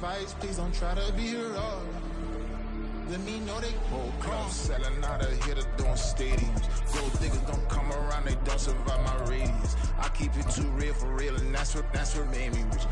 advice, please don't try to be rough. Let me know they whole club selling out of here to doing stadiums. Gold diggers don't come around, they don't survive my radius. I keep it too real for real, and that's what made me rich.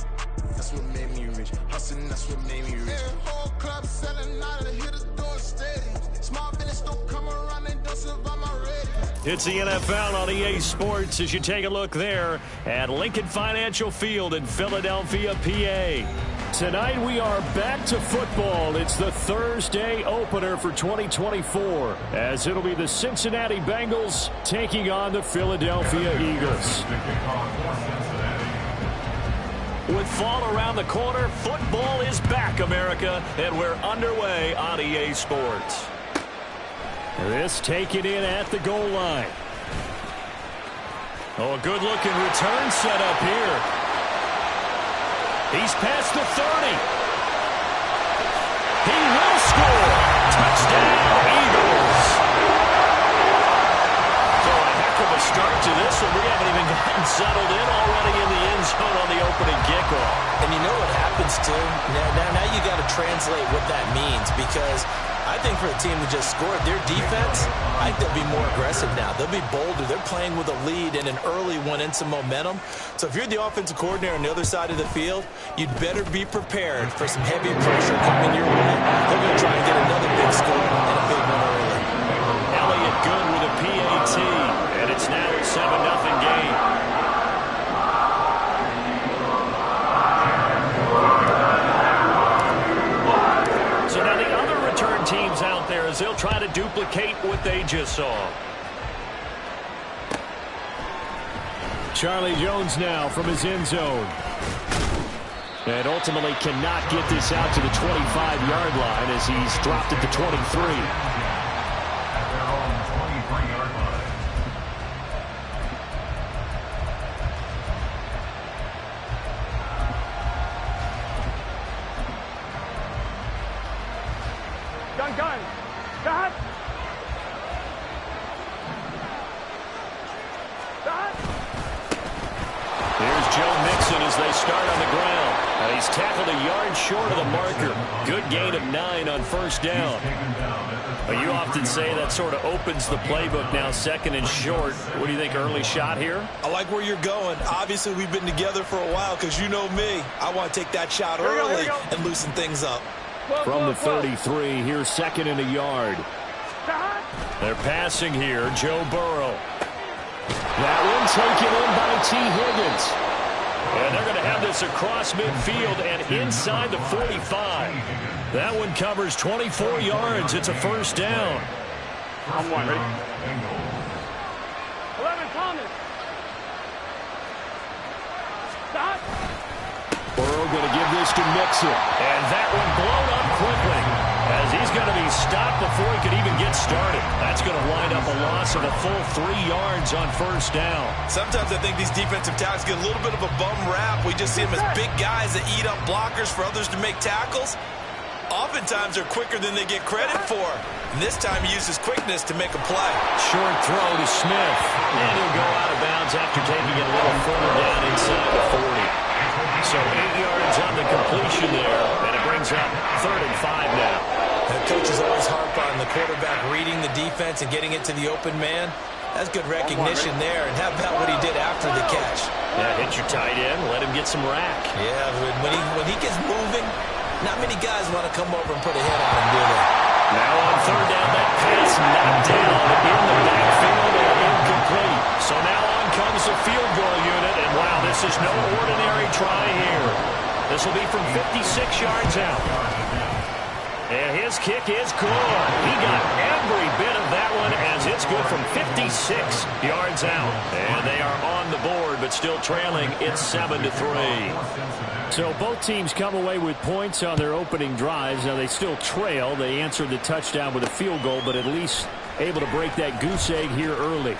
That's what made me rich. Hustling, that's what made me rich. Yeah, whole club selling out of here to doing stadiums. Small business don't come around, they don't survive my radius. It's the NFL on EA Sports as you take a look there at Lincoln Financial Field in Philadelphia, PA. Tonight we are back to football. It's the Thursday opener for 2024 as it'll be the Cincinnati Bengals taking on the Philadelphia Eagles. With fall around the corner, football is back, America, and we're underway on EA Sports. This taken in at the goal line. Oh, a good-looking return set up here. He's past the 30. He will score. Touchdown, Eagles. So a heck of a start to this one. We haven't even gotten settled in already in the end zone on the opening kickoff. And you know what happens, too? Now you got to translate what that means, because I think for a team that just scored, their defense, I think they'll be more aggressive now. They'll be bolder. They're playing with a lead and an early one and some momentum. So if you're the offensive coordinator on the other side of the field, you'd better be prepared for some heavy pressure coming your way. They're going to try and get another big score and a big one early. Elliott good with a PAT, and it's now a 7-0 game. So now the other return teams out there as they'll try to duplicate what they just saw. Charlie Jones now from his end zone. And ultimately cannot get this out to the 25-yard line as he's dropped at the 23. Here's Joe Mixon as they start on the ground. And he's tackled a yard short of the marker. Good gain of 9 on first down. But you often say that sort of opens the playbook now, second and short. What do you think, early shot here? I like where you're going. Obviously, we've been together for a while because you know me. I want to take that shot early and loosen things up. From the 33, here's second and a yard. They're passing here, Joe Burrow. That one taken in by T. Higgins. And they're going to have this across midfield and inside the 45. That one covers 24 yards. It's a first down. I'm one, ready? 11, Thomas. Stop. Burrow going to give this to Mixon. And that one blown up quickly as he's going to be stopped before he could even get started. That's going to wind up a loss of a full 3 yards on first down. Sometimes I think these defensive tackles get a little bit of a bum rap. We just see them as big guys that eat up blockers for others to make tackles. Oftentimes they're quicker than they get credit for. And this time he uses quickness to make a play. Short throw to Smith. And he'll go out of bounds after taking it a little further down inside the 40. So 8 yards on the completion there, and it brings up 3rd and 5 now. The coaches always harp on the quarterback reading the defense and getting it to the open man. That's good recognition there, and how about what he did after the catch? Yeah, hit your tight end, let him get some rack. Yeah, when he gets moving, not many guys want to come over and put a hit on him, do they? Now on 3rd down, that pass knocked down in the backfield and incomplete. So now on comes the field goal unit, and wow, this is no ordinary try here. This will be from 56 yards out. And his kick is good. He got every bit of that one as it's good from 56 yards out. And they are on the board, but still trailing. It's 7-3. So both teams come away with points on their opening drives. Now they still trail. They answered the touchdown with a field goal, but at least able to break that goose egg here early.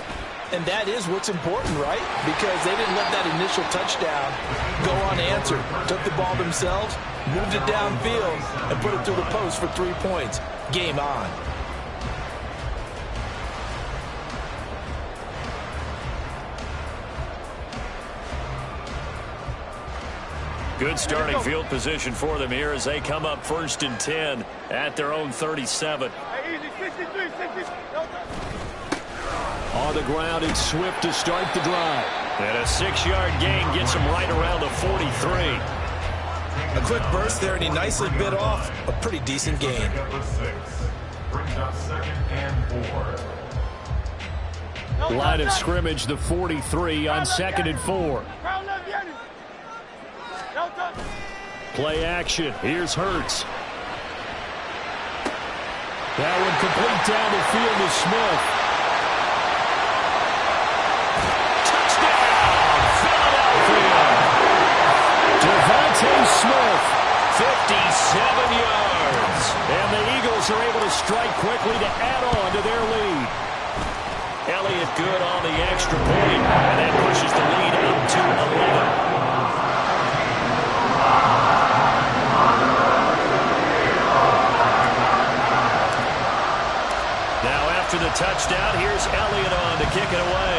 And that is what's important, right? Because they didn't let that initial touchdown go unanswered. Took the ball themselves, moved it downfield, and put it through the post for 3 points. Game on. Good starting field position for them here as they come up 1st and 10 at their own 37. On the ground, it's Swift to start the drive. And a 6-yard gain gets him right around the 43. A quick burst there, and he nicely bit off a pretty decent gain. Line of scrimmage, the 43 on 2nd and 4. Play action. Here's Hurts. That one complete down the field to Smith. Touchdown, Philadelphia. Devontae Smith. 57 yards. And the Eagles are able to strike quickly to add on to their lead. Elliott good on the extra point, and that pushes the lead up to 11. Now after the touchdown, here's Elliott on to kick it away.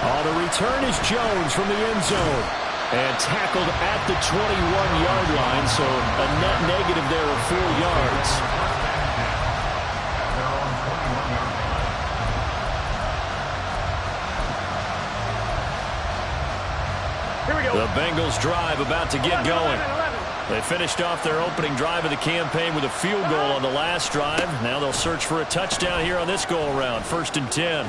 On the return is Jones from the end zone. And tackled at the 21-yard line, so a net negative there of 4 yards. Here we go. The Bengals drive about to get going. They finished off their opening drive of the campaign with a field goal on the last drive. Now they'll search for a touchdown here on this go-around. 1st and 10.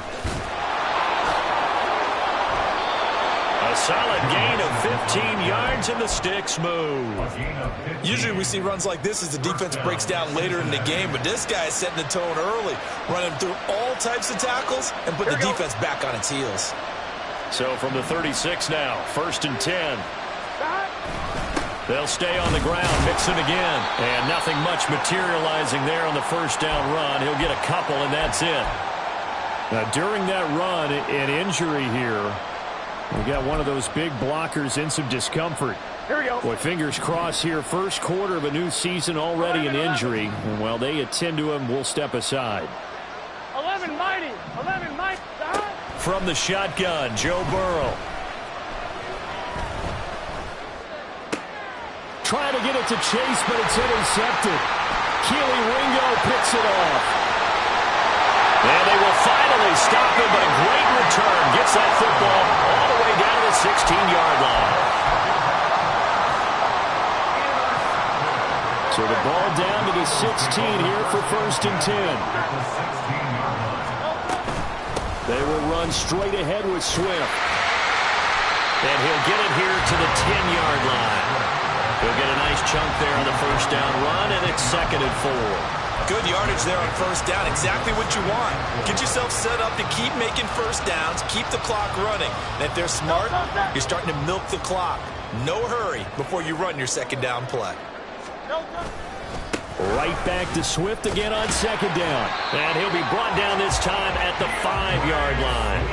A solid gain of 15 yards, and the sticks move. Usually we see runs like this as the defense breaks down later in the game, but this guy is setting the tone early, running through all types of tackles and putting the defense back on its heels. So from the 36 now, 1st and 10. They'll stay on the ground, mix it again. And nothing much materializing there on the 1st down run. He'll get a couple, and that's it. Now, during that run, an injury here. We got one of those big blockers in some discomfort. Here we go. Boy, fingers crossed here. First quarter of a new season, already an injury. And while they attend to him, we'll step aside. 11 mighty. 11 mighty. From the shotgun, Joe Burrow. Trying to get it to Chase, but it's intercepted. Keely Ringo picks it off. And they will finally stop him, but a great return gets that football all the way down to the 16-yard line. So the ball down to the 16 here for 1st and 10. They will run straight ahead with Swift. And he'll get it here to the 10-yard line. He'll get a nice chunk there on the 1st down run, and it's 2nd and 4. Good yardage there on 1st down. Exactly what you want. Get yourself set up to keep making 1st downs, keep the clock running. And if they're smart, you're starting to milk the clock. No hurry before you run your 2nd down play. Right back to Swift again on 2nd down. And he'll be brought down this time at the 5-yard line.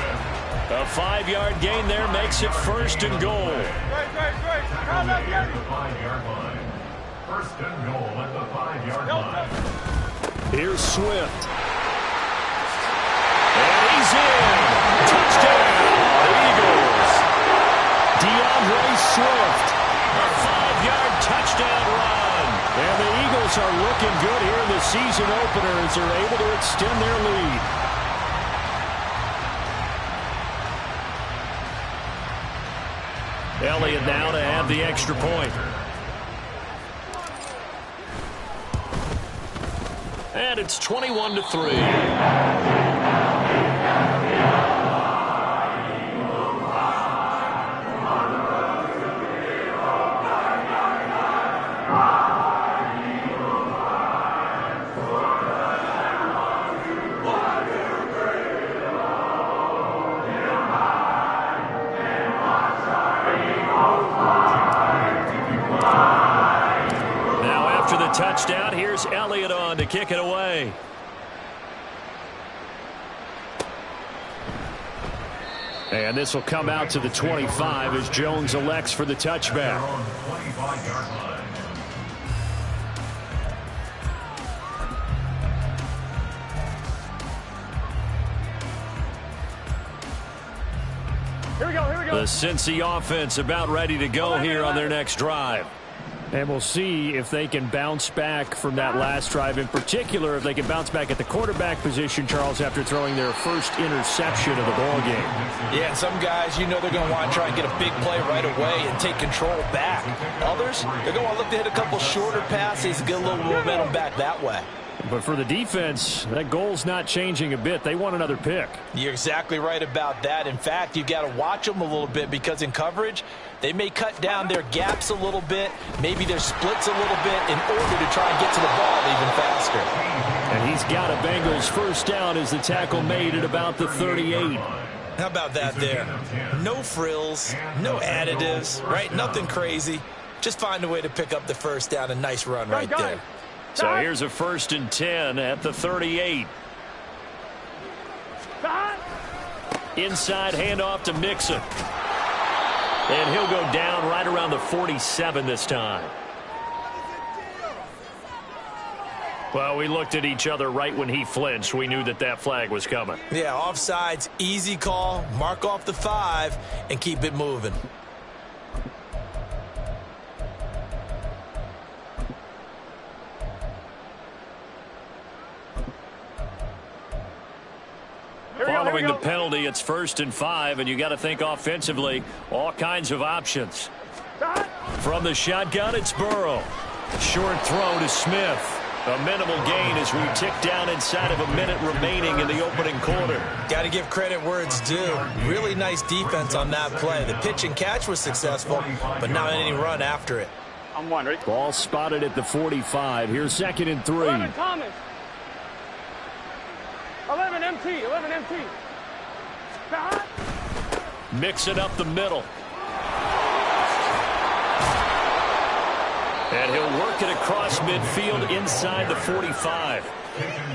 A 5-yard gain there makes it 1st and goal. First and goal at the 5-yard line. Here's Swift. And he's in. Touchdown, Eagles. DeAndre Swift. A 5-yard touchdown run. And the Eagles are looking good here in the season opener as they're able to extend their lead. Elliott now to have the extra point. And it's 21-3. Touchdown. Here's Elliott on to kick it away. And this will come out to the 25 as Jones elects for the touchback. Here we go, here we go. The Cincy offense about ready to go here on their next drive. And we'll see if they can bounce back from that last drive. In particular, if they can bounce back at the quarterback position, Charles, after throwing their first interception of the ball game. Yeah, and some guys, you know they're going to want to try and get a big play right away and take control back. Others, they're going to want to look to hit a couple shorter passes and get a little momentum back that way. But for the defense, that goal's not changing a bit. They want another pick. You're exactly right about that. In fact, you've got to watch them a little bit because in coverage, they may cut down their gaps a little bit, maybe their splits a little bit in order to try and get to the ball even faster. And he's got a Bengals first down as the tackle made at about the 38. How about that there? No frills, no additives, right? Nothing crazy. Just find a way to pick up the first down. A nice run right there. So here's a 1st and 10 at the 38. Inside handoff to Mixon. And he'll go down right around the 47 this time. Well, we looked at each other right when he flinched. We knew that that flag was coming. Yeah, offsides, easy call. Mark off the 5 and keep it moving. Following the penalty, it's 1st and 5, and you got to think offensively, all kinds of options. From the shotgun, it's Burrow. Short throw to Smith. A minimal gain as we tick down inside of a minute remaining in the opening quarter. Got to give credit where it's due. Really nice defense on that play. The pitch and catch was successful, but not any run after it. I'm one, ready? Ball spotted at the 45. Here's 2nd and 3. 11 Thomas. 11 MT, 11 MT. Mix it up the middle. And he'll work it across midfield inside the 45.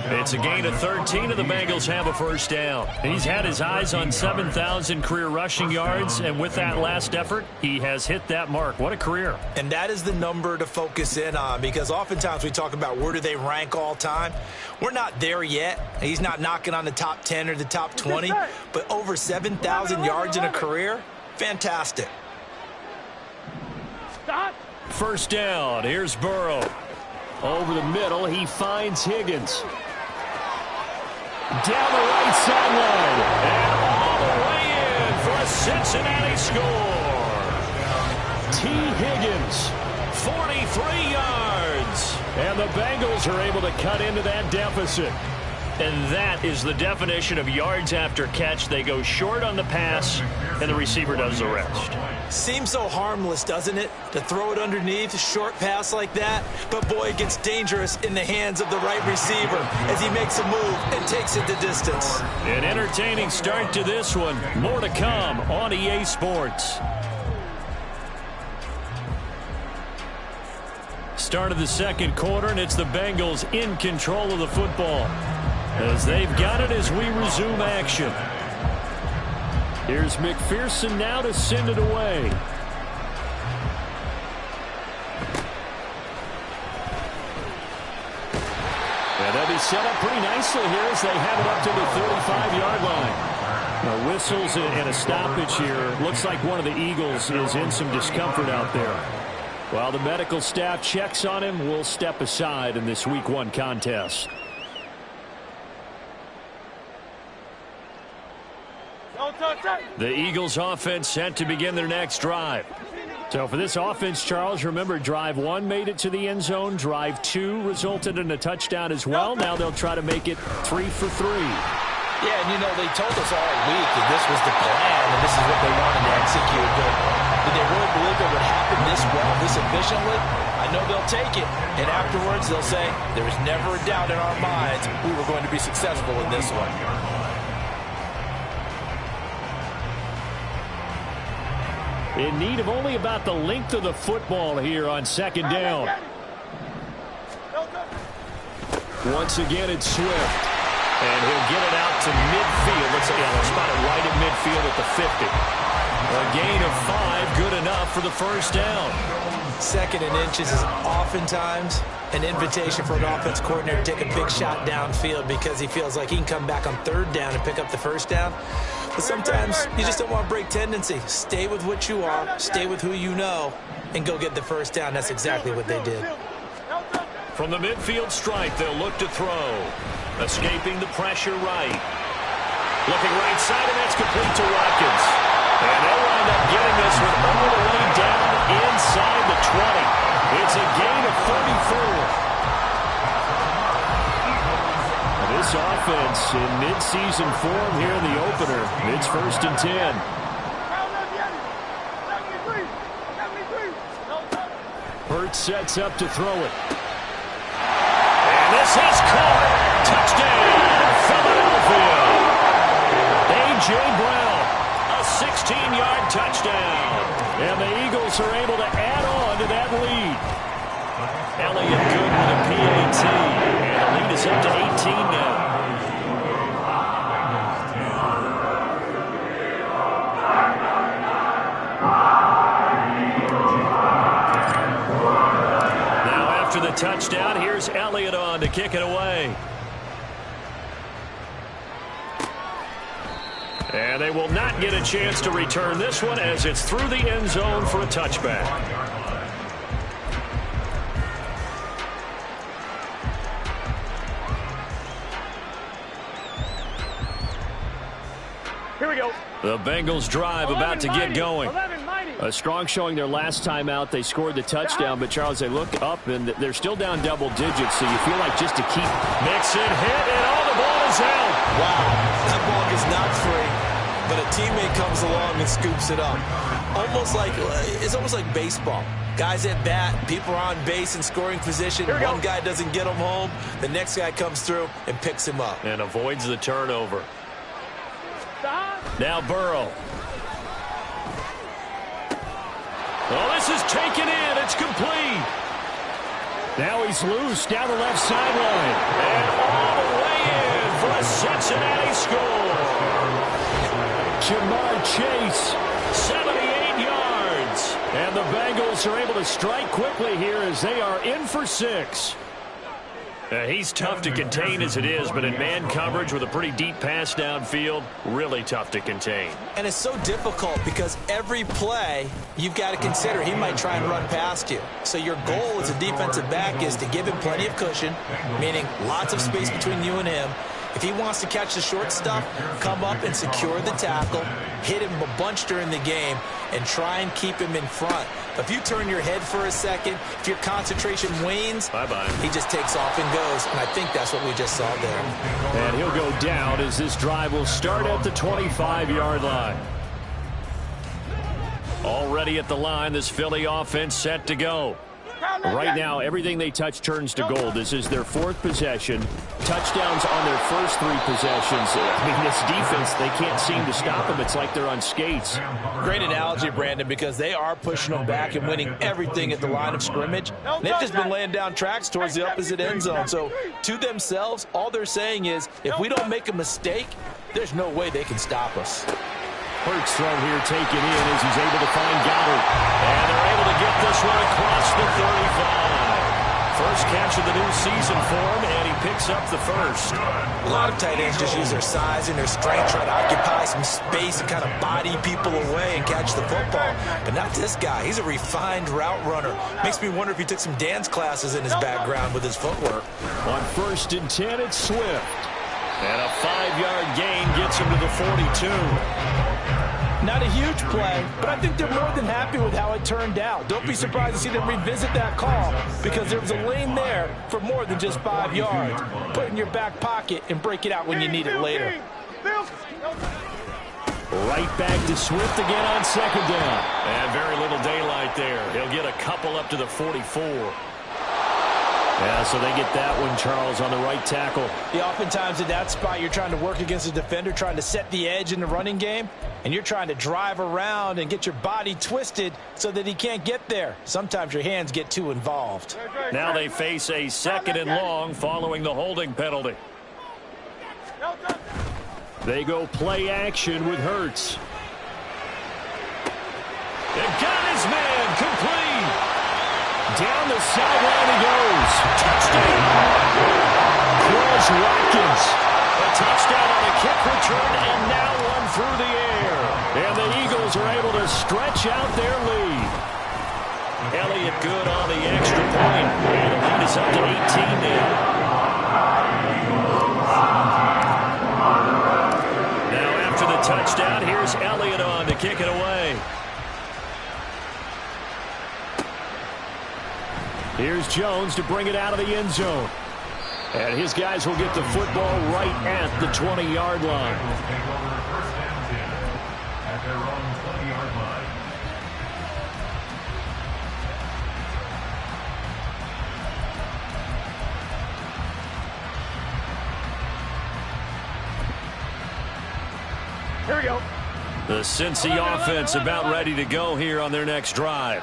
It's a gain of 13, and the Bengals have a first down. He's had his eyes on 7,000 career rushing yards, and with that last effort, he has hit that mark. What a career. And that is the number to focus in on, because oftentimes we talk about where do they rank all time. We're not there yet. He's not knocking on the top 10 or the top 20, but over 7,000 yards in a career, fantastic. First down, here's Burrow. Over the middle, he finds Higgins. Down the right sideline. And all the way in for a Cincinnati score. T. Higgins, 43 yards. And the Bengals are able to cut into that deficit. And that is the definition of yards after catch. They go short on the pass, and the receiver does the rest. Seems so harmless, doesn't it, to throw it underneath, a short pass like that? But, boy, it gets dangerous in the hands of the right receiver as he makes a move and takes it the distance. An entertaining start to this one. More to come on EA Sports. Start of the second quarter, and it's the Bengals in control of the football as they've got it as we resume action. Here's McPherson now to send it away. And they'll be set up pretty nicely here as they have it up to the 35-yard line. Now, whistles and a stoppage here. Looks like one of the Eagles is in some discomfort out there. While the medical staff checks on him, we'll step aside in this Week 1 contest. The Eagles offense set to begin their next drive. So for this offense, Charles, remember drive 1 made it to the end zone. Drive 2 resulted in a touchdown as well. Now they'll try to make it 3 for 3. Yeah, and you know, they told us all week that this was the plan and this is what they wanted to execute. But did they really believe it would happen this well, this efficiently? I know they'll take it. And afterwards, they'll say, there was never a doubt in our minds we were going to be successful in this one. In need of only about the length of the football here on second down. Once again, it's Swift. And he'll get it out to midfield. Let's say, they'll spot it right at midfield at the 50. A gain of 5, good enough for the first down. 2nd and inches is oftentimes an invitation for an offense coordinator to take a big shot downfield because he feels like he can come back on 3rd down and pick up the first down. But sometimes you just don't want to break tendency. Stay with what you are, stay with who you know, and go get the first down. That's exactly what they did. From the midfield stripe, they'll look to throw. Escaping the pressure right. Looking right side, and that's complete to Watkins. And they'll wind up getting this one all the way down inside the 20. It's a gain of 34. This offense in mid-season form here in the opener. It's 1st and 10. Hurts sets up to throw it. And this is caught. Touchdown, Philadelphia. A.J. Brown, a 16-yard touchdown. And the Eagles are able to add on to that lead. Elliott good with a PAT. And the lead is up to 18 now. Now after the touchdown, here's Elliott on to kick it away. And they will not get a chance to return this one as it's through the end zone for a touchback. Here we go. The Bengals drive about to get going. A strong showing their last time out. They scored the touchdown, but Charles, they look up and they're still down double digits, so you feel like just to keep. Mixon hit, and all the ball is out. Wow, that ball is not free, but a teammate comes along and scoops it up. It's almost like baseball. Guys at bat, people are on base in scoring position. One guy doesn't get him home. The next guy comes through and picks him up. And avoids the turnover. Now Burrow. Oh, this is taken in. It's complete. Now he's loose down the left sideline. And all the way in for a Cincinnati score. Jamar Chase. 78 yards. And the Bengals are able to strike quickly here as they are in for 6. He's tough to contain as it is, but in man coverage with a pretty deep pass downfield, really tough to contain. And it's so difficult because every play you've got to consider he might try and run past you. So your goal as a defensive back is to give him plenty of cushion, meaning lots of space between you and him. If he wants to catch the short stuff, come up and secure the tackle, hit him a bunch during the game, and try and keep him in front. But if you turn your head for a second, if your concentration wanes, bye-bye. He just takes off and goes, and I think that's what we just saw there. And he'll go down as this drive will start at the 25-yard line. Already at the line, this Philly offense set to go. Right now, everything they touch turns to gold. This is their 4th possession. Touchdowns on their first 3 possessions. I mean, this defense, they can't seem to stop them. It's like they're on skates. Great analogy, Brandon, because they are pushing them back and winning everything at the line of scrimmage. They've just been laying down tracks towards the opposite end zone. So to themselves, all they're saying is, if we don't make a mistake, there's no way they can stop us. Hurts throw here taken in as he's able to find Goddard. And they're able to get this one across the 35. First catch of the new season for him, and he picks up the first. A lot of tight ends just use their size and their strength, try to occupy some space and kind of body people away and catch the football. But not this guy. He's a refined route runner. Makes me wonder if he took some dance classes in his background with his footwork. On 1st and 10, it's Swift. And a 5-yard gain gets him to the 42. Not a huge play, but I think they're more than happy with how it turned out. Don't be surprised to see them revisit that call because there was a lane there for more than just 5 yards. Put it in your back pocket and break it out when you need it later. Right back to Swift again on 2nd down. And very little daylight there. He'll get a couple up to the 44. Yeah, so they get that one, Charles, on the right tackle. Yeah, oftentimes in that spot, you're trying to work against a defender, trying to set the edge in the running game, and you're trying to drive around and get your body twisted so that he can't get there. Sometimes your hands get too involved. Now they face a 2nd and long following the holding penalty. They go play action with Hurts. And got his man complete. Down the sideline he goes. Touchdown. Watkins. A touchdown on a kick return, and now one one through the air. And the Eagles are able to stretch out their lead. Elliott good on the extra point. And the lead is up to 18 now. Now after the touchdown, here's Elliott on to kick it away. Here's Jones to bring it out of the end zone. And his guys will get the football right at the 20-yard line. At their own 20-yard line. Here we go. The Cincy offense about ready to go here on their next drive.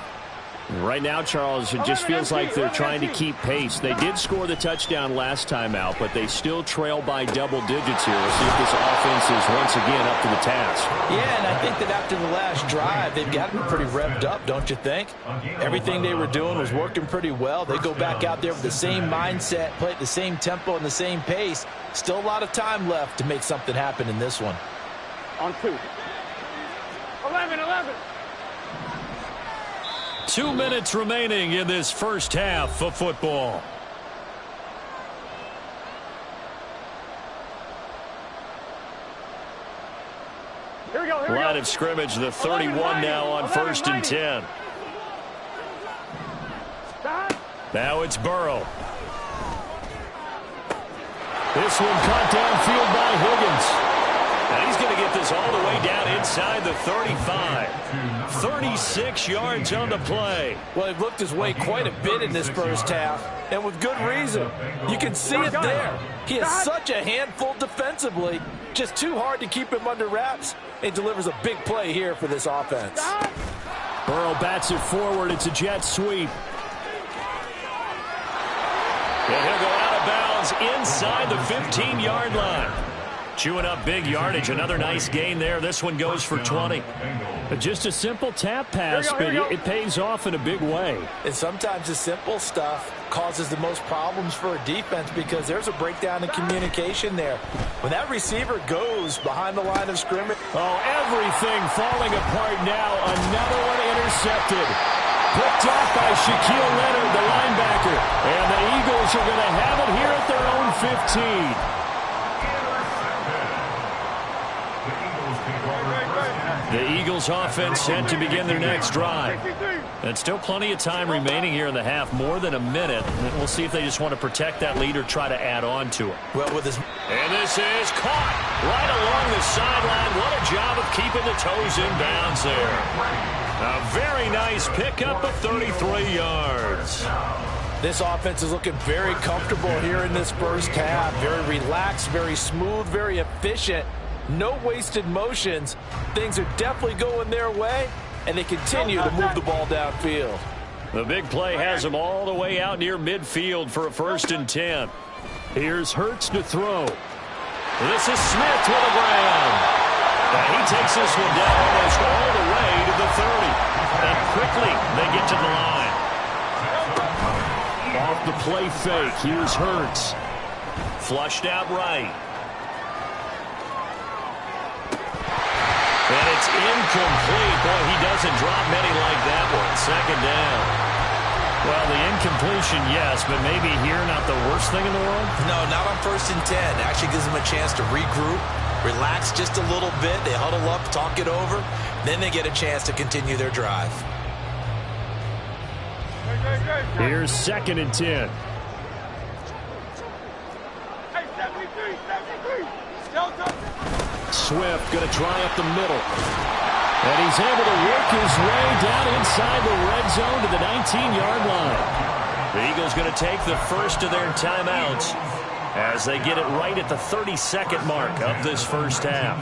Right now, Charles, it just feels like they're trying to keep pace. They did score the touchdown last time out, but they still trail by double digits here. We'll see if this offense is once again up to the task. Yeah, and I think that after the last drive, they've got to be pretty revved up, don't you think? Everything they were doing was working pretty well. They go back out there with the same mindset, play at the same tempo and the same pace. Still a lot of time left to make something happen in this one. On 2. 11. 2 minutes remaining in this first half of football. Here we go. Line of scrimmage, the 31 now on 1st and 10. Now it's Burrow. This one caught downfield by Higgins. And he's going to get this all the way down inside the 35. 36 yards on the play. Well, they've looked his way quite a bit in this first half, and with good reason. You can see it there. He is such a handful defensively. Just too hard to keep him under wraps. It delivers a big play here for this offense. Burrow bats it forward. It's a jet sweep. And he'll go out of bounds inside the 15-yard line. Chewing up big yardage. Another nice gain there. This one goes for 20. Just a simple tap pass, but it pays off in a big way. And sometimes the simple stuff causes the most problems for a defense because there's a breakdown in communication there. When that receiver goes behind the line of scrimmage. Oh, everything falling apart now. Another one intercepted. Picked off by Shaquille Leonard, the linebacker. And the Eagles are going to have it here at their own 15. The Eagles offense set to begin their next drive. And still plenty of time remaining here in the half, more than a minute. And we'll see if they just want to protect that lead or try to add on to it. Well, with this. And this is caught right along the sideline. What a job of keeping the toes in bounds there. A very nice pickup of 33 yards. This offense is looking very comfortable here in this first half. Very relaxed, very smooth, very efficient. No wasted motions. Things are definitely going their way, and they continue to move the ball downfield. The big play has them all the way out near midfield for a 1st and 10. Here's Hurts to throw. This is Smith with a grab. And he takes this one down almost all the way to the 30. And quickly they get to the line. Off the play fake, here's Hurts. Flushed out right. And it's incomplete. Boy, he doesn't drop many like that one. 2nd down. Well, the incompletion, yes, but maybe here not the worst thing in the world? No, not on 1st and 10. Actually gives them a chance to regroup, relax just a little bit. They huddle up, talk it over. Then they get a chance to continue their drive. Here's 2nd and 10. Hey, 73. Swift going to try up the middle. And he's able to work his way down inside the red zone to the 19-yard line. The Eagles going to take the first of their timeouts as they get it right at the 32nd mark of this first half.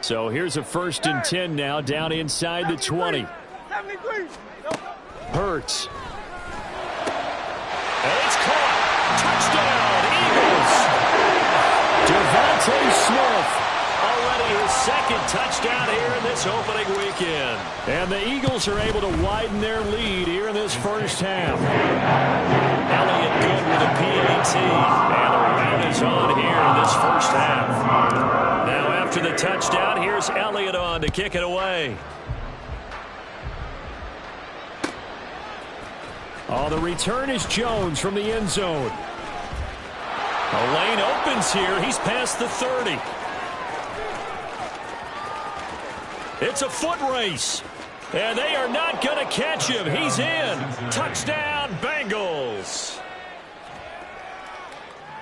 So here's a 1st and 10 now down inside the 20. Hurts. And it's caught. Touchdown, Eagles. Devontae Smith. Already his 2nd touchdown here in this this opening weekend. And the Eagles are able to widen their lead here in this first half. Elliott good with a PAT. And the round is on here in this first half. Now after the touchdown, here's Elliott on to kick it away. Oh, the return is Jones from the end zone. A lane opens here. He's past the 30. It's a foot race. And they are not going to catch him. He's in. Touchdown, Bengals.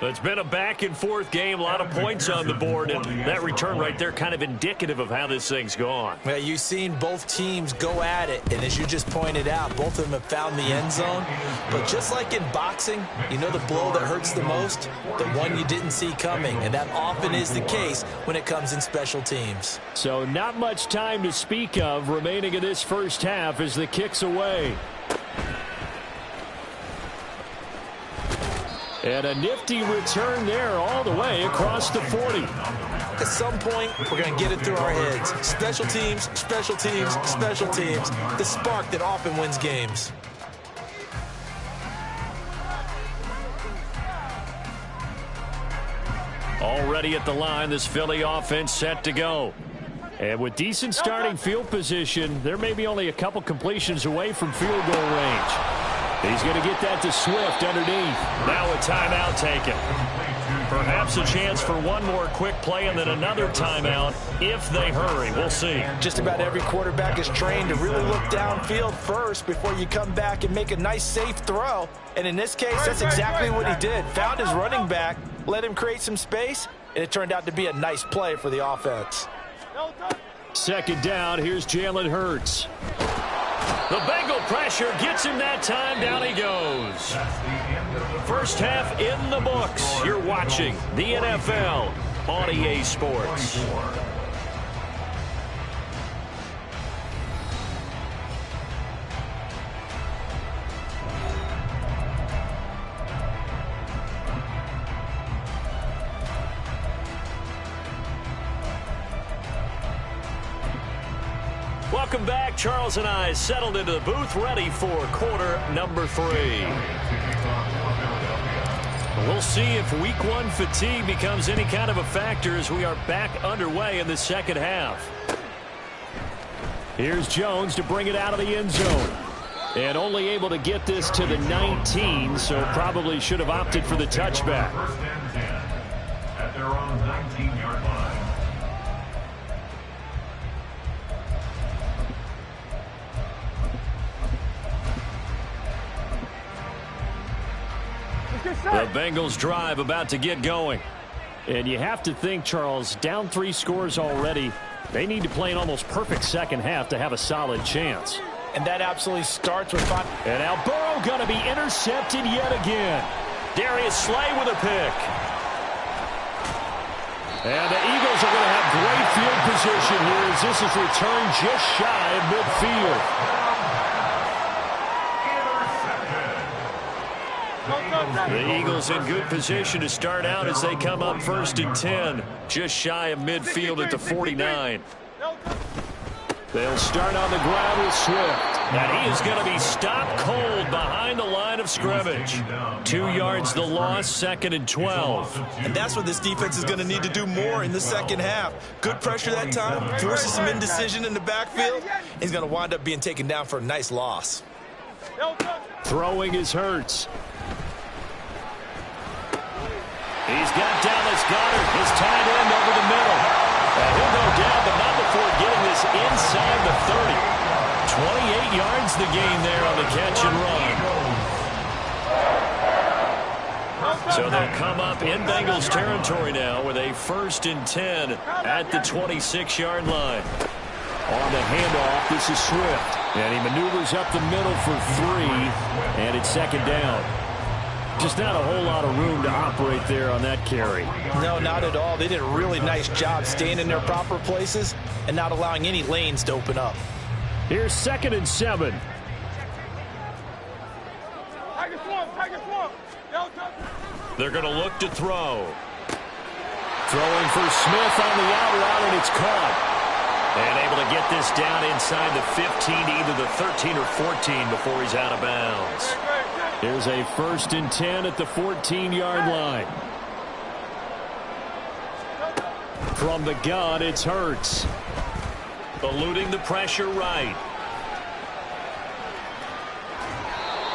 It's been a back-and-forth game, a lot of points on the board, and that return right there kind of indicative of how this thing's gone. Well, you've seen both teams go at it, and as you just pointed out, both of them have found the end zone. But just like in boxing, you know the blow that hurts the most? The one you didn't see coming, and that often is the case when it comes in special teams. So not much time to speak of remaining in this first half as the kick's away. And a nifty return there all the way across the 40. At some point, we're going to get it through our heads. Special teams, special teams, special teams. The spark that often wins games. Already at the line, this Philly offense set to go. And with decent starting field position, there may be only a couple completions away from field goal range. He's going to get that to Swift underneath. Now a timeout taken. Perhaps a chance for one more quick play and then another timeout if they hurry. We'll see. Just about every quarterback is trained to really look downfield first before you come back and make a nice, safe throw. And in this case, that's exactly what he did. Found his running back, let him create some space, and it turned out to be a nice play for the offense. Second down, here's Jalen Hurts. The Bengal pressure gets him that time. Down he goes. First half in the books. You're watching the NFL on EA Sports. Welcome back. Charles and I settled into the booth, ready for quarter number 3. We'll see if week 1 fatigue becomes any kind of a factor as we are back underway in the second half. Here's Jones to bring it out of the end zone. And only able to get this to the 19, so probably should have opted for the touchback. First and 10 at their own 19-yard line. The Bengals drive about to get going. And you have to think, Charles, down 3 scores already. They need to play an almost perfect second half to have a solid chance. And that absolutely starts with fun. And now Burrow going to be intercepted yet again. Darius Slay with a pick. And the Eagles are going to have great field position here as this is returned just shy of midfield. The Eagles in good position to start out as they come up first and 10, just shy of midfield at the 49. They'll start on the ground with Swift. And he is going to be stopped cold behind the line of scrimmage. 2 yards the loss, second and 12. And that's what this defense is going to need to do more in the second half. Good pressure that time, forces some indecision in the backfield. He's going to wind up being taken down for a nice loss. Throwing is Hurts. He's got Dallas Goedert, his tight end, over the middle. And he'll go down, but not before getting this inside the 30. 28 yards the gain there on the catch and run. So they'll come up in Bengals territory now with a first and 10 at the 26-yard line. On the handoff, this is Swift. And he maneuvers up the middle for 3, and it's second down. Just not a whole lot of room to operate there on that carry. No, not at all. They did a really nice job staying in their proper places and not allowing any lanes to open up. Here's second and 7. They're going to look to throw. Throwing for Smith on the out route, and it's caught. And able to get this down inside the 15 to either the 13 or 14 before he's out of bounds. Here's a 1st and 10 at the 14-yard line. From the gun, it's Hurts. Eluding the pressure right.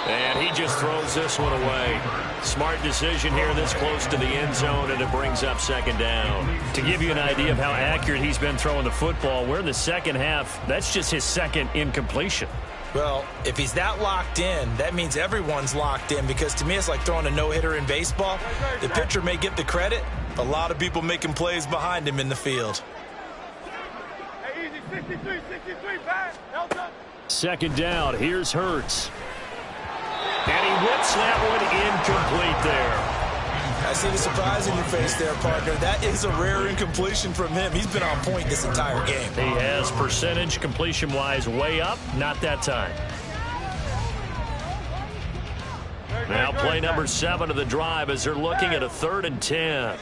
And he just throws this one away. Smart decision here this close to the end zone, and it brings up 2nd down. To give you an idea of how accurate he's been throwing the football, we're in the second half. That's just his 2nd incompletion. Well, if he's that locked in, that means everyone's locked in, because to me it's like throwing a no-hitter in baseball. The pitcher may get the credit. A lot of people making plays behind him in the field. Hey, easy, 63, back. 2nd down. Here's Hurts. And he whips that one incomplete there. I see the surprise in your face there, partner. That is a rare incompletion from him. He's been on point this entire game. He has percentage completion-wise way up. Not that time. Now play number 7 of the drive as they're looking at a 3rd and 10.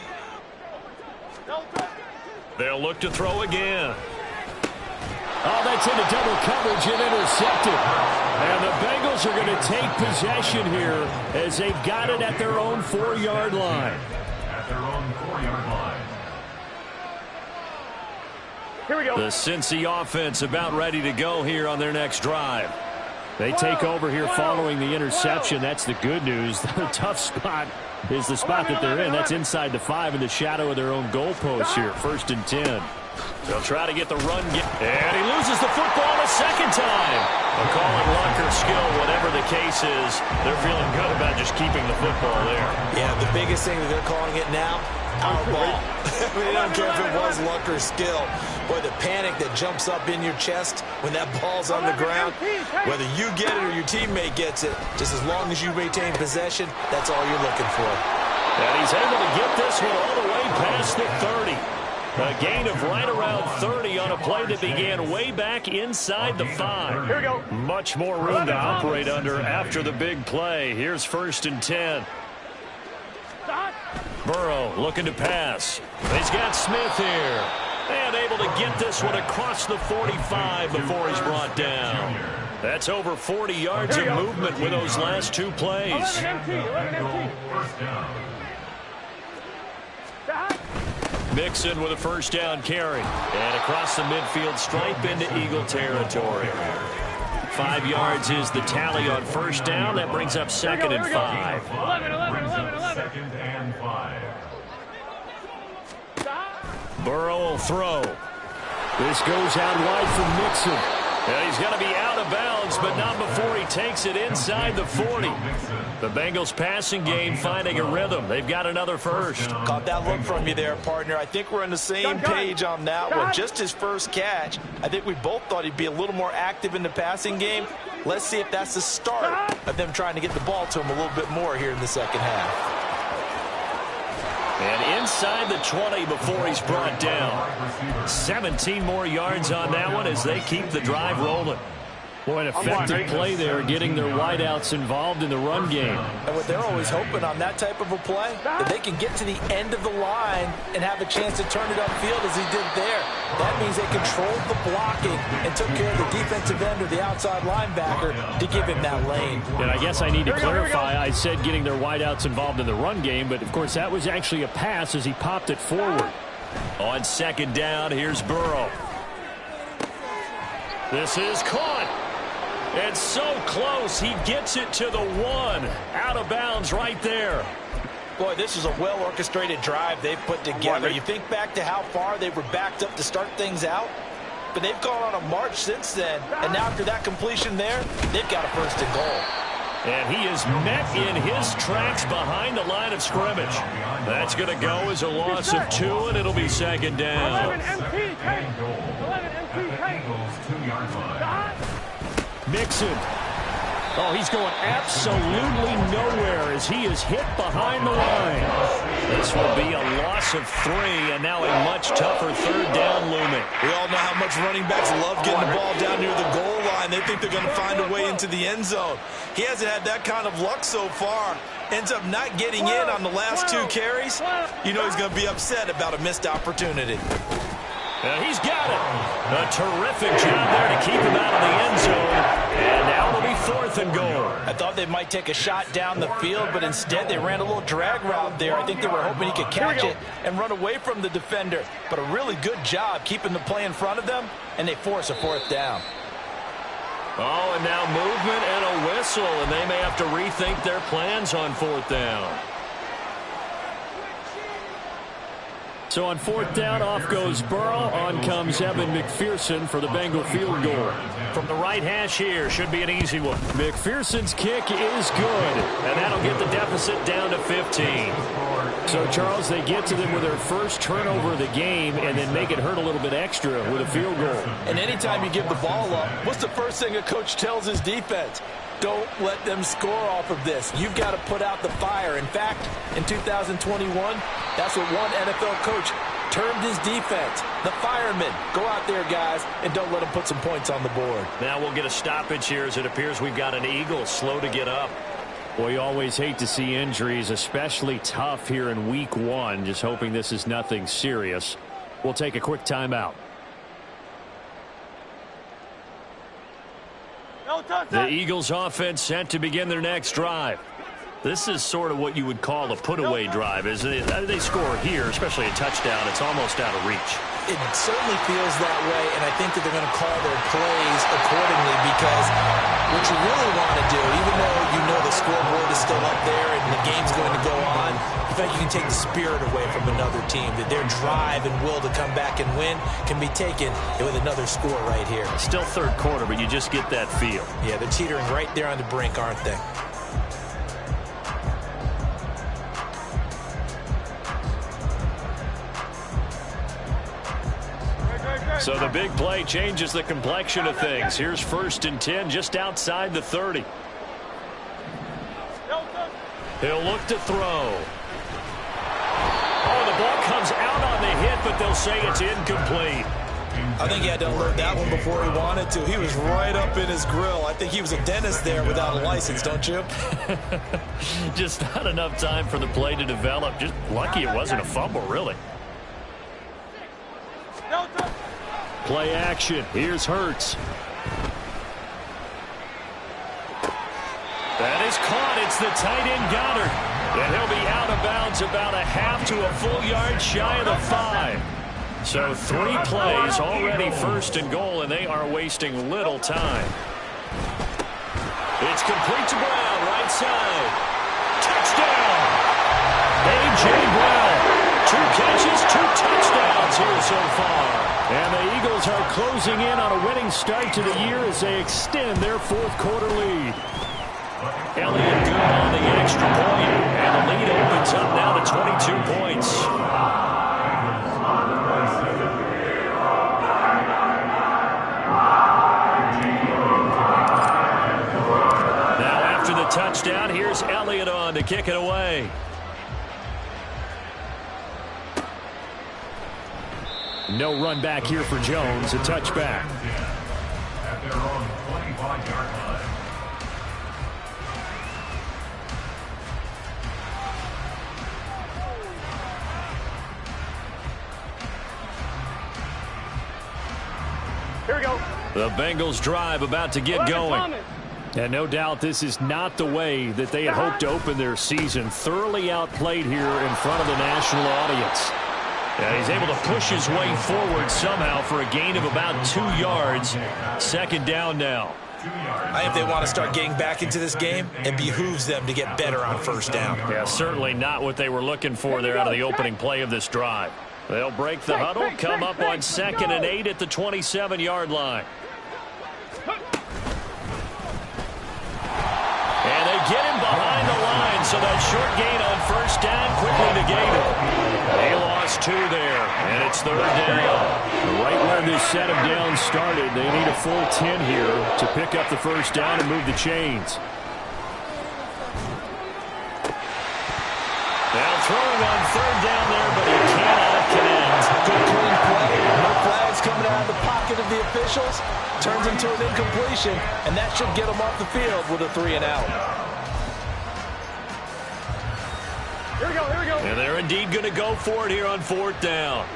They'll look to throw again. Oh, that's into double coverage and intercepted. And the Bengals are going to take possession here as they've got it at their own 4-yard line. At their own 4-yard line. Here we go. The Cincy offense about ready to go here on their next drive. They take over here following the interception. That's the good news. The tough spot is the spot that they're in. That's inside the 5 in the shadow of their own goalpost here. 1st and 10. They'll try to get the run. And he loses the football a 2nd time. They'll call it luck or skill, whatever the case is. They're feeling good about just keeping the football there. Yeah, the biggest thing that they're calling it now, our ball. They don't care if it was luck or skill. Boy, the panic that jumps up in your chest when that ball's on the ground, whether you get it or your teammate gets it, just as long as you maintain possession, that's all you're looking for. And he's able to get this one all the way past the 30. A gain of right around 30 on a play that began way back inside the 5. Here we go. Much more room to operate under after the big play. Here's 1st and 10. Burrow looking to pass. He's got Smith here. And able to get this one across the 45 before he's brought down. That's over 40 yards of movement with those last 2 plays. 11 empty. First down. Mixon with a 1st down carry. And across the midfield stripe into Eagle territory. 5 yards is the tally on 1st down. That brings up 2nd and 5. 11. 2nd and 5. Burrow will throw. This goes out wide for Mixon. And he's going to be out of bounds, but not before he takes it inside the 40. The Bengals passing game finding a rhythm. They've got another 1st. Caught that look from you there, partner. I think we're on the same page on that one. Just his first catch. I think we both thought he'd be a little more active in the passing game. Let's see if that's the start of them trying to get the ball to him a little bit more here in the 2nd half. And inside the 20 before he's brought down. 17 more yards on that one as they keep the drive rolling. Boy, an effective play there, getting their wideouts involved in the run game. And what they're always hoping on that type of a play, that they can get to the end of the line and have a chance to turn it upfield as he did there. That means they controlled the blocking and took care of the defensive end or the outside linebacker to give him that lane. And I guess I need to clarify, I said getting their wideouts involved in the run game, but of course that was actually a pass as he popped it forward. On 2nd down, here's Burrow. This is caught. And so close, he gets it to the 1. Out of bounds right there. Boy, this is a well-orchestrated drive they've put together. You think back to how far they were backed up to start things out, but they've gone on a march since then. And now after that completion there, they've got a 1st and goal. And he is met in his tracks behind the line of scrimmage. That's going to go as a loss of 2, and it'll be 2nd down. 11 empty. 11 empty. 2-yard line. Mixon. Oh, he's going absolutely nowhere as he is hit behind the line. This will be a loss of 3, and now a much tougher 3rd down looming. We all know how much running backs love getting the ball down near the goal line. They think they're going to find a way into the end zone. He hasn't had that kind of luck so far. Ends up not getting in on the last 2 carries. You know he's going to be upset about a missed opportunity. He's got it. A terrific job there to keep him out of the end zone. And now it'll be 4th and goal. I thought they might take a shot down the field, but instead they ran a little drag route there. I think they were hoping he could catch it and run away from the defender. But a really good job keeping the play in front of them, and they force a 4th down. Oh, and now movement and a whistle, and they may have to rethink their plans on 4th down. So on 4th down, off goes Burrow. On comes Evan McPherson for the Bengal field goal. From the right hash here, should be an easy one. McPherson's kick is good, and that'll get the deficit down to 15. So, Charles, they get to them with their first turnover of the game and then make it hurt a little bit extra with a field goal. And anytime you give the ball up, what's the first thing a coach tells his defense? Don't let them score off of this. You've got to put out the fire. In fact, in 2021, that's what one NFL coach termed his defense. The firemen. Go out there, guys, and don't let them put some points on the board. Now we'll get a stoppage here as it appears we've got an Eagle slow to get up. Well, you always hate to see injuries, especially tough here in week 1. Just hoping this is nothing serious. We'll take a quick timeout. The Eagles offense set to begin their next drive. This is sort of what you would call a put-away drive, isn't it? They score here, especially a touchdown. It's almost out of reach. It certainly feels that way, and I think that they're going to call their plays accordingly because what you really want to do, even though you know the scoreboard is still up there and the game's going to go on, you think you can take the spirit away from another team, that their drive and will to come back and win can be taken with another score right here. Still 3rd quarter, but you just get that feel. Yeah, they're teetering right there on the brink, aren't they? So the big play changes the complexion of things. Here's 1st and 10 just outside the 30. He'll look to throw. Oh, the ball comes out on the hit, but they'll say it's incomplete. I think he had to unload that one before he wanted to. He was right up in his grill. I think he was a dentist there without a license, don't you? Just not enough time for the play to develop. Just lucky it wasn't a fumble, really. Play action. Here's Hurts. That is caught. It's the tight end Goddard. And he'll be out of bounds about a half to a full yard shy of the 5. So 3 plays already 1st and goal, and they are wasting little time. It's complete to Brown, right side. Touchdown! A.J. Brown. 2 catches, 2 touchdowns here so far. And the Eagles are closing in on a winning start to the year as they extend their 4th quarter lead. Elliott good on the extra point, and the lead opens up now to 22 points. Now after the touchdown, here's Elliott on to kick it away. No run back here for Jones. A touchback. At their own 25-yard line. Here we go. The Bengals drive about to get going. And no doubt this is not the way that they had hoped to open their season. Thoroughly outplayed here in front of the national audience. And he's able to push his way forward somehow for a gain of about 2 yards. 2nd down now. I think they want to start getting back into this game. It behooves them to get better on 1st down. Yeah, certainly not what they were looking for there out of the opening play of this drive. They'll break the huddle, come up on 2nd and 8 at the 27-yard line. And they get him behind the line, so that short gain on 1st down quickly negated. They lost 2 there, and it's 3rd down. Right where this set of downs started, they need a full 10 here to pick up the 1st down and move the chains. Now throwing on 3rd down there, but he cannot connect. Good clean play. No flags coming out of the pocket of the officials. Turns into an incompletion, and that should get them off the field with a 3 and out. Here we go, here we go. And they're indeed going to go for it here on 4th down.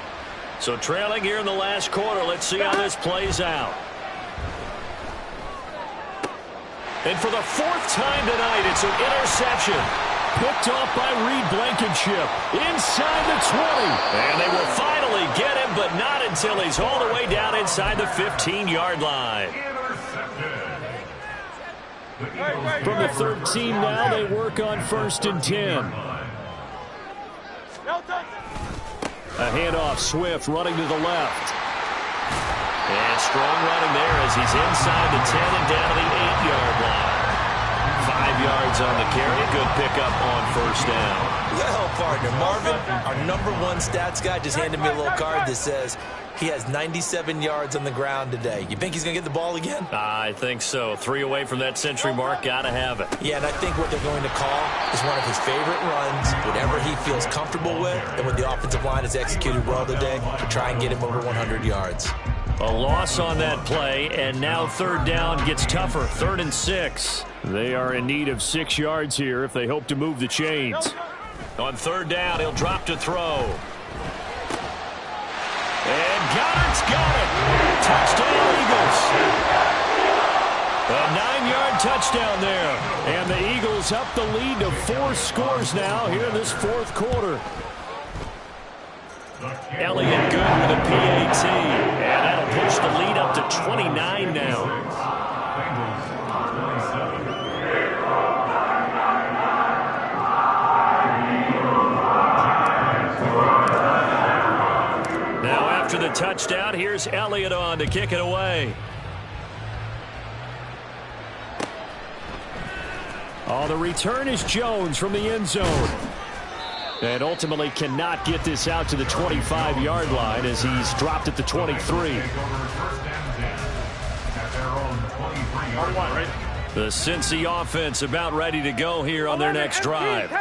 So trailing here in the last quarter. Let's see how this plays out. And for the fourth time tonight, it's an interception. Picked off by Reed Blankenship inside the 20. And they will finally get him, but not until he's all the way down inside the 15-yard line. From the 13 now, they work on 1st and 10. A handoff, Swift running to the left. And strong running there as he's inside the 10 and down to the 8-yard line. 5 yards on the carry. Good pickup on 1st down. Well, partner, Marvin, our #1 stats guy, just handed me a little card that says he has 97 yards on the ground today. You think he's going to get the ball again? I think so. 3 away from that century mark. Got to have it. Yeah, and I think what they're going to call is one of his favorite runs, whatever he feels comfortable with, and when the offensive line has executed well today, to try and get him over 100 yards. A loss on that play, and now 3rd down gets tougher. 3rd and 6. They are in need of 6 yards here if they hope to move the chains. On 3rd down, he'll drop to throw. And Goddard's got it. Touchdown, Eagles. A 9-yard touchdown there. And the Eagles up the lead to 4 scores now here in this 4th quarter. Elliott good with a PAT. And that'll push the lead up to 29 now. Now after the touchdown, here's Elliott on to kick it away. Oh, the return is Jones from the end zone. And ultimately cannot get this out to the 25-yard line as he's dropped at the 23. The Cincy offense about ready to go here on their next drive.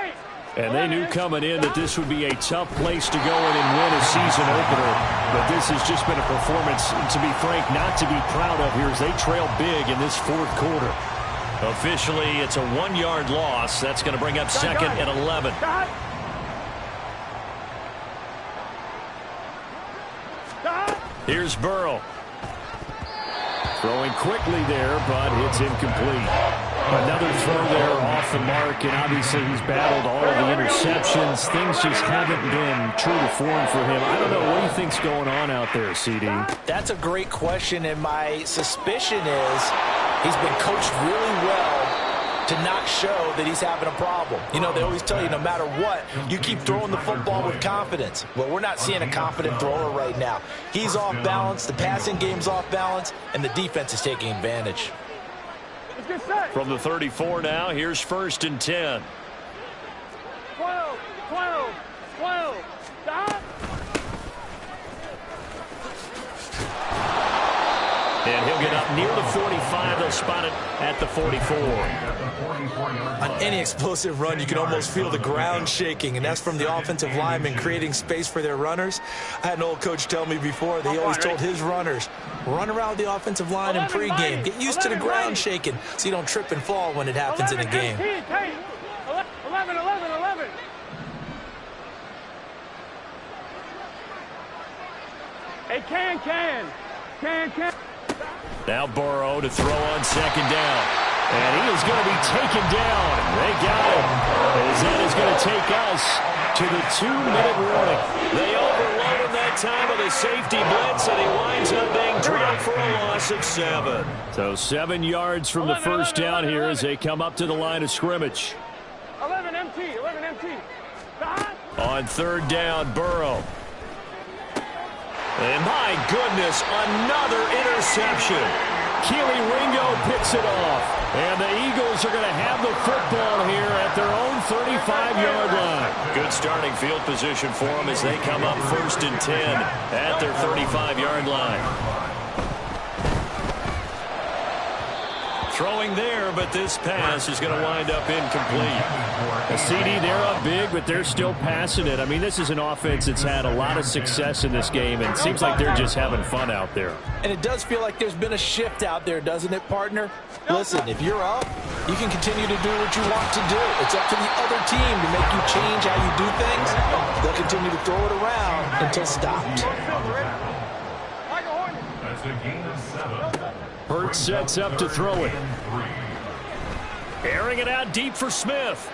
And they knew coming in that this would be a tough place to go in and win a season opener. But this has just been a performance, to be frank, not to be proud of here as they trail big in this 4th quarter. Officially, it's a 1-yard loss. That's going to bring up 2nd and 11. Here's Burrow. Throwing quickly there, but it's incomplete. Another throw there off the mark, and obviously he's battled all of the interceptions. Things just haven't been true to form for him. I don't know. What do you think's going on out there, CD? That's a great question, and my suspicion is he's been coached really well to not show that he's having a problem. You know, they always tell you no matter what, you keep throwing the football with confidence. Well, we're not seeing a confident thrower right now. He's off balance, the passing game's off balance, and the defense is taking advantage. From the 34 now, here's 1st and 10. 12, 12, stop. And he'll get up near the 45. They'll spot it at the 44. On any explosive run, you can almost feel the ground shaking, and that's from the offensive linemen creating space for their runners. I had an old coach tell me before, they always told his runners, run around the offensive line in pregame. Get used to the ground shaking so you don't trip and fall when it happens in a game. 11. Hey, can. Now Burrow to throw on 2nd down. And he is going to be taken down. They got him. As that is going to take us to the 2-minute warning. They overload him that time with a safety blitz, and he winds up being drilled for a loss of 7. So 7 yards from the 1st down here as they come up to the line of scrimmage. 11 MT. On 3rd down, Burrow. And my goodness, another interception. Keely Ringo picks it off. And the Eagles are going to have the football here at their own 35-yard line. Good starting field position for them as they come up 1st and 10 at their 35-yard line. Throwing there, but this pass is going to wind up incomplete. A CD, they're up big, but they're still passing it. I mean, this is an offense that's had a lot of success in this game, and it seems like they're just having fun out there. And it does feel like there's been a shift out there, doesn't it, partner? Listen, if you're up, you can continue to do what you want to do. It's up to the other team to make you change how you do things. They'll continue to throw it around until stopped. That's a gain of 7. Hurts sets up to throw it. Airing it out deep for Smith.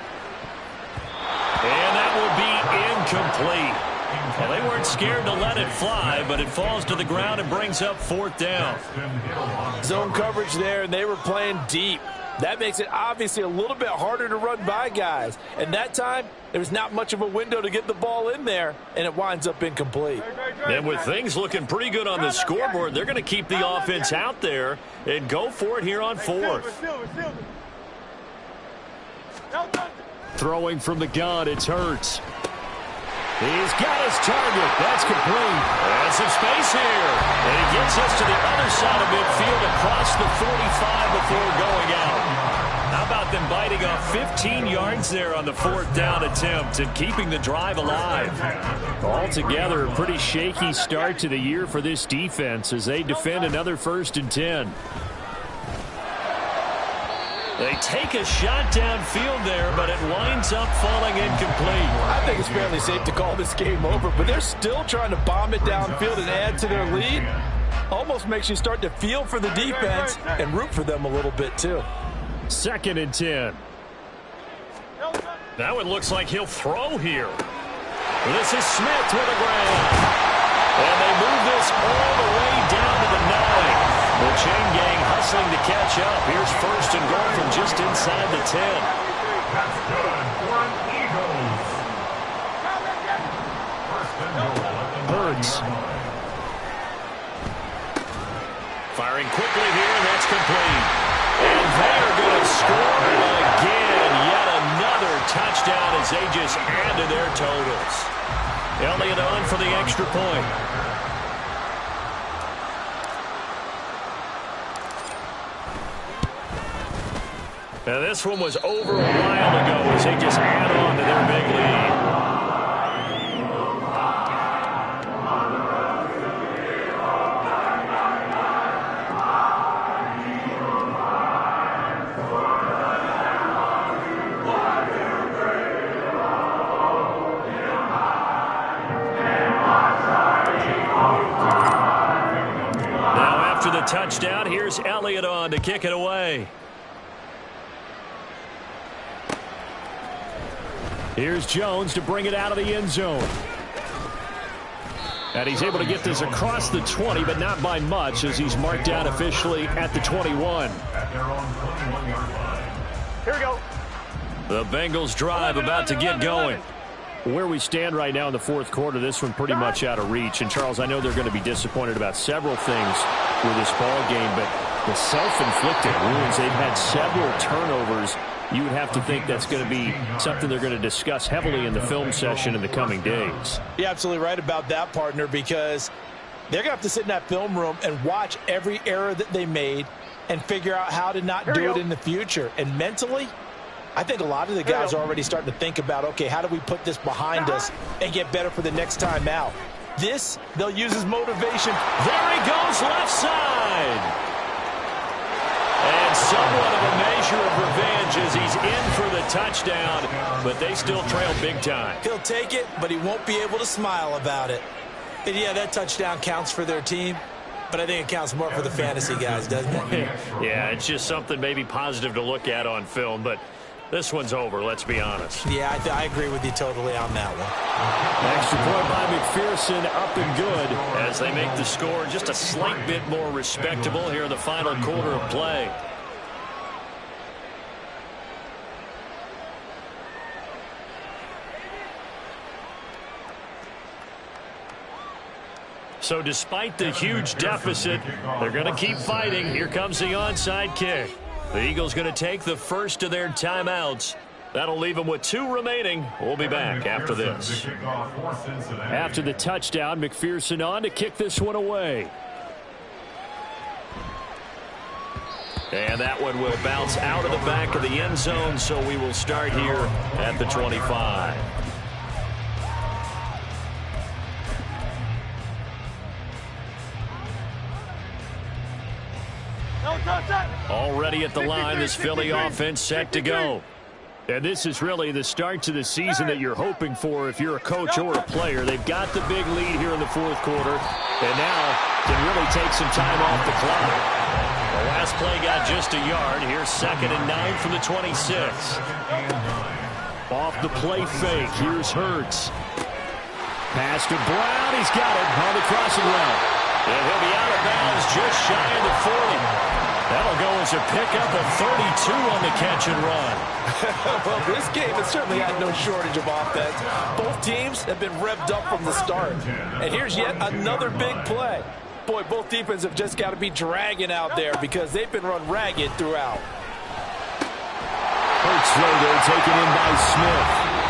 And that will be incomplete. Well, they weren't scared to let it fly, but it falls to the ground and brings up 4th down. Zone coverage there, and they were playing deep. That makes it obviously a little bit harder to run by guys. And that time, there's not much of a window to get the ball in there, and it winds up incomplete. And with things looking pretty good on the scoreboard, they're going to keep the offense out there and go for it here on 4th. Throwing from the gun, it's Hurts. He's got his target. That's complete. And some space here. And he gets us to the other side of midfield across the 45 before going out. How about them biting off 15 yards there on the 4th down attempt and keeping the drive alive? Altogether, a pretty shaky start to the year for this defense as they defend another 1st and 10. They take a shot downfield there, but it winds up falling incomplete. I think it's fairly safe to call this game over, but they're still trying to bomb it downfield and add to their lead. Almost makes you start to feel for the defense and root for them a little bit, too. 2nd and 10. Now it looks like he'll throw here. This is Smith to the ground. And they move this all the way down to the 9. The chain gang hustling to catch up. Here's 1st and goal from just inside the 10. That's good for an Eagles. 1st and goal at the Hurts. Firing quickly here, and that's complete. And they are going to score again. Yet another touchdown as they just add to their totals. Elliott on for the extra point. Now this one was over a while ago as they just add on to their big lead. Now after the touchdown, here's Elliott on to kick it away. Here's Jones to bring it out of the end zone. And he's able to get this across the 20, but not by much as he's marked down officially at the 21. at their own 21-yard line. Here we go. The Bengals drive about to get going. Where we stand right now in the 4th quarter, this one pretty much out of reach. And, Charles, I know they're going to be disappointed about several things with this ball game, but the self-inflicted wounds, they've had several turnovers. You would have to think that's going to be something they're going to discuss heavily in the film session in the coming days. You're absolutely right about that, partner, because they're going to have to sit in that film room and watch every error that they made and figure out how to not do it in the future. And mentally, I think a lot of the guys are already starting to think about, okay, how do we put this behind us and get better for the next time out? This, they'll use as motivation. There he goes, left side. And somewhat of a measure of revenge as he's in for the touchdown, but they still trail big time. He'll take it, but he won't be able to smile about it. And yeah, that touchdown counts for their team, but I think it counts more for the fantasy guys, doesn't it? Yeah, it's just something maybe positive to look at on film, but this one's over, let's be honest. Yeah, I agree with you totally on that one. Extra point by McPherson, up and good. As they make the score just a slight bit more respectable here in the final quarter of play. So despite the huge deficit, they're going to keep fighting. Here comes the onside kick. The Eagles going to take the first of their timeouts. That'll leave them with 2 remaining. We'll be back after this. After the touchdown, McPherson on to kick this one away. And that one will bounce out of the back of the end zone, so we will start here at the 25. Already at the line, this Philly offense set to go. And this is really the start to the season that you're hoping for if you're a coach or a player. They've got the big lead here in the fourth quarter, and now can really take some time off the clock. The last play got just a yard. Here's 2nd and 9 from the 26. Off the play fake. Here's Hurts. Pass to Brown. He's got it on the crossing route. And he'll be out of bounds just shy of the 40. That'll go as a pickup of 32 on the catch and run. Well, this game has certainly had no shortage of offense. Both teams have been revved up from the start. And here's yet another big play. Boy, both defenses have just got to be dragging out there because they've been run ragged throughout. Hurts throw there, taken in by Smith.